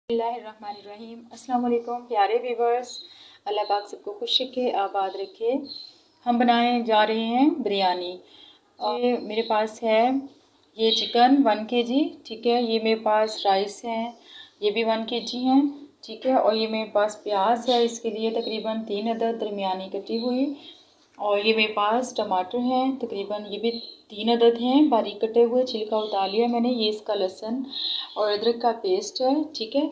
बिस्मिल्लाहिर्रहमानिर्रहीम। अस्सलाम वालेकुम प्यारे व्यूवर्स, अल्लाह पाक सबको खुश रखे, आबाद रखे। हम बनाने जा रहे हैं बिरयानी। ये मेरे पास है ये चिकन 1 kg, ठीक है। ये मेरे पास राइस है, ये भी 1 kg है, ठीक है। और ये मेरे पास प्याज है, इसके लिए तकरीबन 3 अदद दरमियानी कटी हुई। और ये मेरे पास टमाटर हैं, तकरीबन ये भी 3 अदद हैं, बारीक कटे हुए, छिलका उतार लिया मैंने। ये इसका लहसुन और अदरक का पेस्ट है, ठीक है।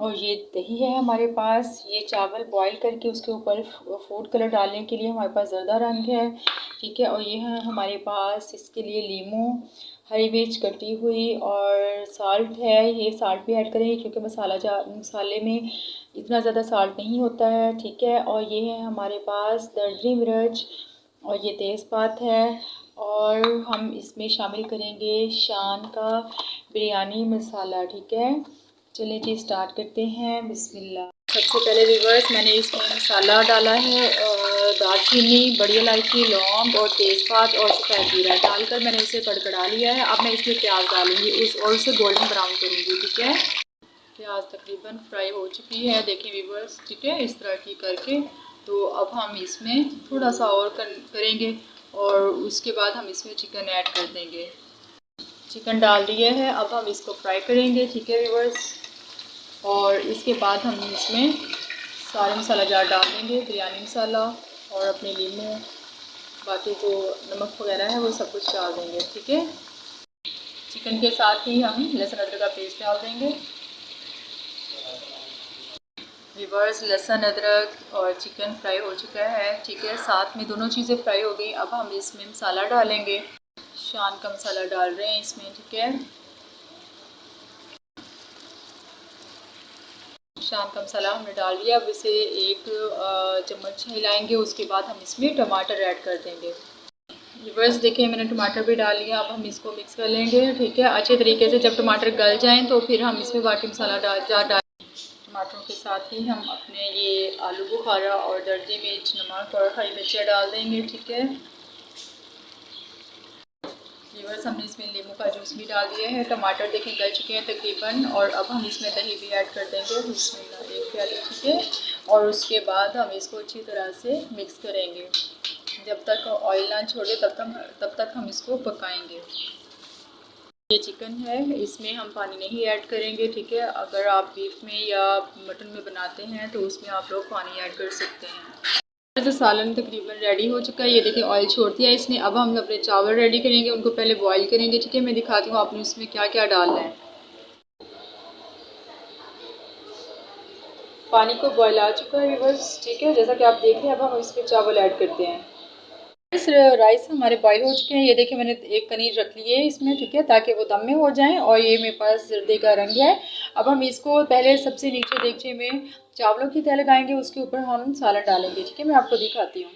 और ये दही है हमारे पास। ये चावल बॉईल करके उसके ऊपर फूड कलर डालने के लिए हमारे पास ज़र्दा रंग है, ठीक है। और ये है हमारे पास इसके लिए लीमू, हरी मिर्च कटी हुई और साल्ट है। ये साल्ट भी ऐड करेंगे क्योंकि मसाले में इतना ज़्यादा साल्ट नहीं होता है, ठीक है। और ये है हमारे पास दरदरी मिर्च और ये तेज़पात है। और हम इसमें शामिल करेंगे शान का बिरयानी मसाला, ठीक है। चलिए जी स्टार्ट करते हैं, बिस्मिल्लाह। सबसे पहले व्यूअर्स मैंने इसमें मसाला डाला है, दालचीनी, बड़ी इलायची, लौंग और तेज़पात और सफ़ेद जीरा डालकर मैंने इसे कड़कड़ा लिया है। अब मैं इसमें प्याज डालूंगी और उसे गोल्डन ब्राउन करूँगी, ठीक है। प्याज तकरीबन फ्राई हो चुकी है, देखें व्यूअर्स, ठीक है, इस तरह की करके। तो अब हम इसमें थोड़ा सा और करेंगे और उसके बाद हम इसमें चिकन ऐड कर देंगे। चिकन डाल दिया है, अब हम इसको फ्राई करेंगे, ठीक है व्यूअर्स। और इसके बाद हम इसमें सारे मसाला जार डाल देंगे, बिरयानी मसाला और अपने लीमू, बाकी जो नमक वगैरह है वो सब कुछ डाल देंगे, ठीक है। चिकन के साथ ही हम लहसुन अदरक का पेस्ट डाल देंगे। रिवर्स लहसुन अदरक और चिकन फ्राई हो चुका है, ठीक है। साथ में दोनों चीज़ें फ्राई हो गई। अब हम इसमें मसाला डालेंगे, शान का मसाला डाल रहे हैं इसमें, ठीक है। शान का मसाला हमने डाल दिया। अब इसे एक चम्मच हिलाएंगे, उसके बाद हम इसमें टमाटर ऐड कर देंगे। रिवर्स देखिए मैंने टमाटर भी डाल लिया। अब हम इसको मिक्स कर लेंगे, ठीक है, अच्छे तरीके से। जब टमाटर गल जाएं तो फिर हम इसमें बाकी मसाला डाल टमाटरों के साथ ही हम अपने ये आलू बुखारा और दर्जी मिर्च, नमक और हरी मिर्चियाँ डाल देंगे, ठीक है। व्यूअर्स हमने इसमें नींबू का जूस भी डाल दिया है। टमाटर देखें गल चुके हैं तकरीबन। और अब हम इसमें दही भी ऐड कर देंगे, इसमें 1 प्याली, ठीक है। और उसके बाद हम इसको अच्छी तरह से मिक्स करेंगे। जब तक ऑयल ना छोड़े तब तक हम इसको पकाएंगे। ये चिकन है, इसमें हम पानी नहीं ऐड करेंगे, ठीक है। अगर आप बीफ में या मटन में बनाते हैं तो उसमें आप लोग पानी ऐड कर सकते हैं। सालन तकरीबन रेडी हो चुका है, ये देखिए ऑयल छोड़ दिया इसने। अब हम अपने चावल रेडी करेंगे, उनको पहले बॉईल करेंगे, ठीक है। मैं दिखाती हूँ आपने इसमें क्या क्या डालना है। पानी को बॉयल आ चुका है व्यूअर्स, ठीक है, जैसा कि आप देख रहे हैं। अब हम इसमें चावल ऐड करते हैं। राइस हमारे बॉईल हो चुके हैं, ये देखिए मैंने एक कनीर रख ली है इसमें, ठीक है, ताकि वो दम में हो जाएं। और ये मेरे पास जर्दे का रंग है। अब हम इसको पहले सबसे नीचे देगचे में चावलों की तह लगाएंगे, उसके ऊपर हम सालन डालेंगे, ठीक है। मैं आपको दिखाती हूँ।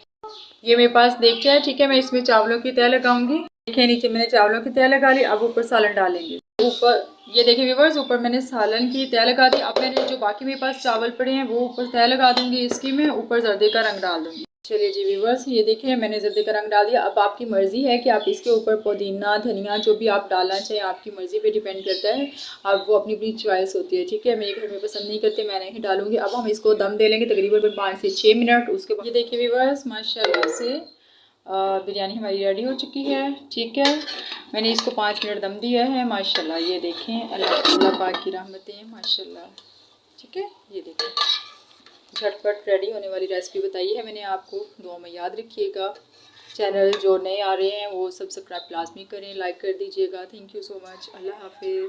ये मेरे पास देगचा है, ठीक है, मैं इसमें चावलों की तह लगाऊंगी। देखिए नीचे मैंने चावलों की तह लगा ली। अब ऊपर सालन डालेंगे। ऊपर ये देखिए व्यूअर्स, ऊपर मैंने सालन की तह लगा दी। अब मैंने जो बाकी मेरे पास चावल पड़े हैं वो ऊपर तह लगा दूंगी इसकी। मैं ऊपर जर्दे का रंग डाल दूंगी। चलिए जी व्यूअर्स, ये देखिए मैंने जर्दे का रंग डाल दिया। अब आपकी मर्ज़ी है कि आप इसके ऊपर पुदीना, धनिया जो भी आप डालना चाहें, आपकी मर्ज़ी पे डिपेंड करता है। अब वो अपनी अपनी चॉइस होती है, ठीक है। मेरे घर में पसंद नहीं करते, मैं नहीं डालूंगी। अब हम इसको दम दे लेंगे तकरीबन 5 से 6 मिनट। उसके बाद ये देखिए व्यूअर्स, माशाल्लाह से बिरयानी हमारी रेडी हो चुकी है, ठीक है। मैंने इसको 5 मिनट दम दिया है, माशाल्लाह। ये देखें, अल्लाह पाक की रहमतें, माशाल्लाह, ठीक है। ये देखें झटपट रेडी होने वाली रेसिपी बताई है मैंने आपको। दुआ में याद रखिएगा। चैनल जो नए आ रहे हैं वो सब्सक्राइब लाजमी करें, लाइक कर दीजिएगा। Thank you so much. अल्लाह हाफिज़।